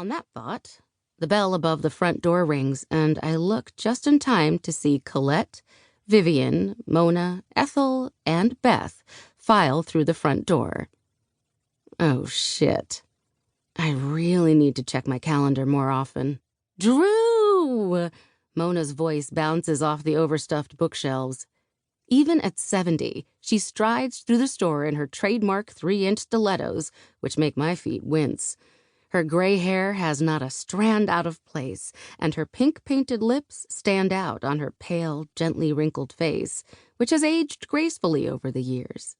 On that thought, the bell above the front door rings, and I look just in time to see Colette, Vivian, Mona, Ethel, and Beth file through the front door. Oh, shit. I really need to check my calendar more often. Drew! Mona's voice bounces off the overstuffed bookshelves. Even at 70, she strides through the store in her trademark 3-inch stilettos, which make my feet wince. Her gray hair has not a strand out of place, and her pink-painted lips stand out on her pale, gently wrinkled face, which has aged gracefully over the years.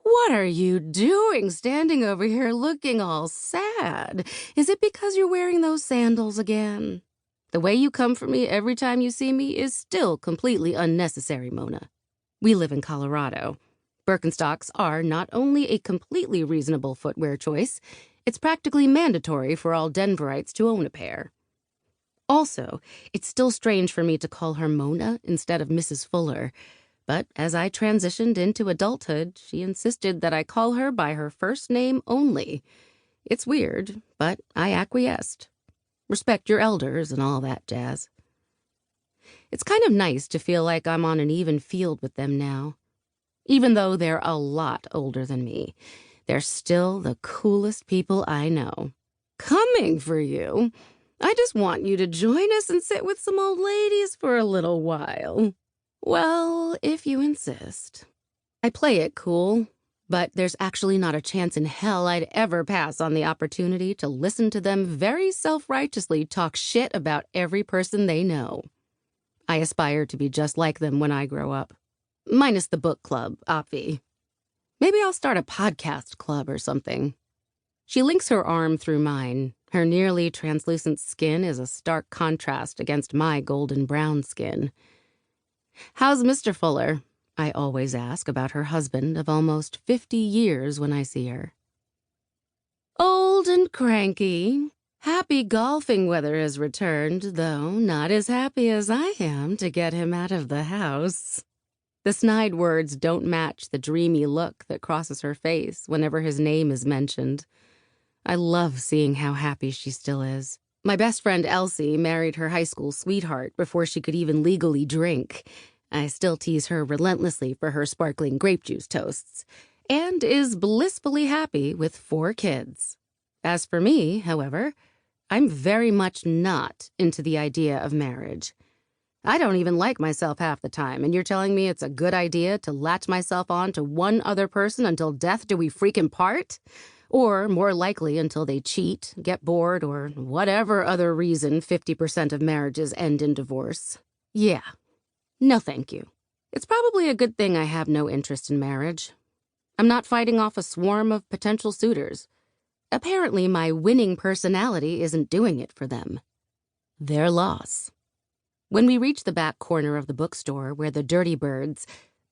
What are you doing standing over here looking all sad? Is it because you're wearing those sandals again? The way you come for me every time you see me is still completely unnecessary, Mona. We live in Colorado. Birkenstocks are not only a completely reasonable footwear choice, it's practically mandatory for all Denverites to own a pair. Also, it's still strange for me to call her Mona instead of Mrs. Fuller, but as I transitioned into adulthood, she insisted that I call her by her first name only. It's weird, but I acquiesced. Respect your elders and all that jazz. It's kind of nice to feel like I'm on an even field with them now. Even though they're a lot older than me, they're still the coolest people I know. Coming for you. I just want you to join us and sit with some old ladies for a little while. Well, if you insist. I play it cool, but there's actually not a chance in hell I'd ever pass on the opportunity to listen to them very self-righteously talk shit about every person they know. I aspire to be just like them when I grow up. Minus the book club, obvi. Maybe I'll start a podcast club or something. She links her arm through mine. Her nearly translucent skin is a stark contrast against my golden brown skin. How's Mr. Fuller? I always ask about her husband of almost 50 years when I see her. Old and cranky. Happy golfing weather has returned, though not as happy as I am to get him out of the house. The snide words don't match the dreamy look that crosses her face whenever his name is mentioned. I love seeing how happy she still is. My best friend Elsie married her high school sweetheart before she could even legally drink. I still tease her relentlessly for her sparkling grape juice toasts, and is blissfully happy with 4 kids. As for me, however, I'm very much not into the idea of marriage. I don't even like myself half the time, and you're telling me it's a good idea to latch myself on to one other person until death do we freaking part? Or, more likely, until they cheat, get bored, or whatever other reason 50% of marriages end in divorce. Yeah. No thank you. It's probably a good thing I have no interest in marriage. I'm not fighting off a swarm of potential suitors. Apparently, my winning personality isn't doing it for them. Their loss. When we reach the back corner of the bookstore where the Dirty Birds,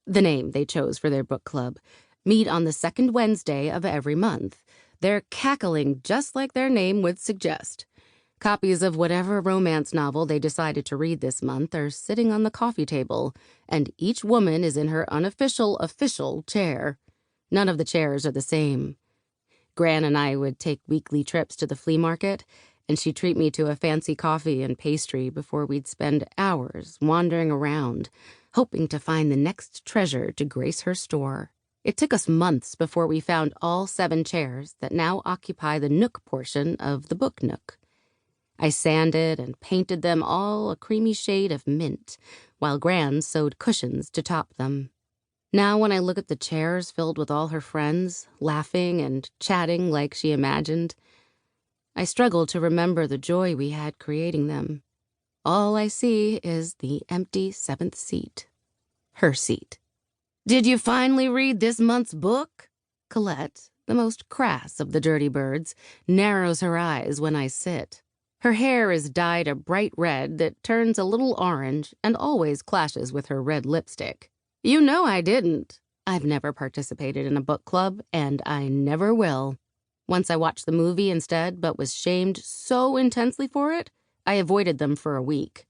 the name they chose for their book club, meet on the second Wednesday of every month, they're cackling just like their name would suggest. Copies of whatever romance novel they decided to read this month are sitting on the coffee table, and each woman is in her unofficial official chair. None of the chairs are the same. Gran and I would take weekly trips to the flea market, and she'd treat me to a fancy coffee and pastry before we'd spend hours wandering around, hoping to find the next treasure to grace her store. It took us months before we found all 7 chairs that now occupy the Nook portion of the Book Nook. I sanded and painted them all a creamy shade of mint, while Gran sewed cushions to top them. Now when I look at the chairs filled with all her friends, laughing and chatting like she imagined, I struggle to remember the joy we had creating them. All I see is the empty 7th seat. Her seat. Did you finally read this month's book? Colette, the most crass of the Dirty Birds, narrows her eyes when I sit. Her hair is dyed a bright red that turns a little orange and always clashes with her red lipstick. You know I didn't. I've never participated in a book club, and I never will. Once I watched the movie instead, but was shamed so intensely for it, I avoided them for a week.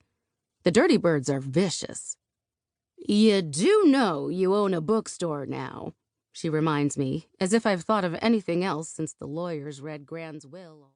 The Dirty Birds are vicious. You do know you own a bookstore now, she reminds me, as if I've thought of anything else since the lawyers read Gran's will.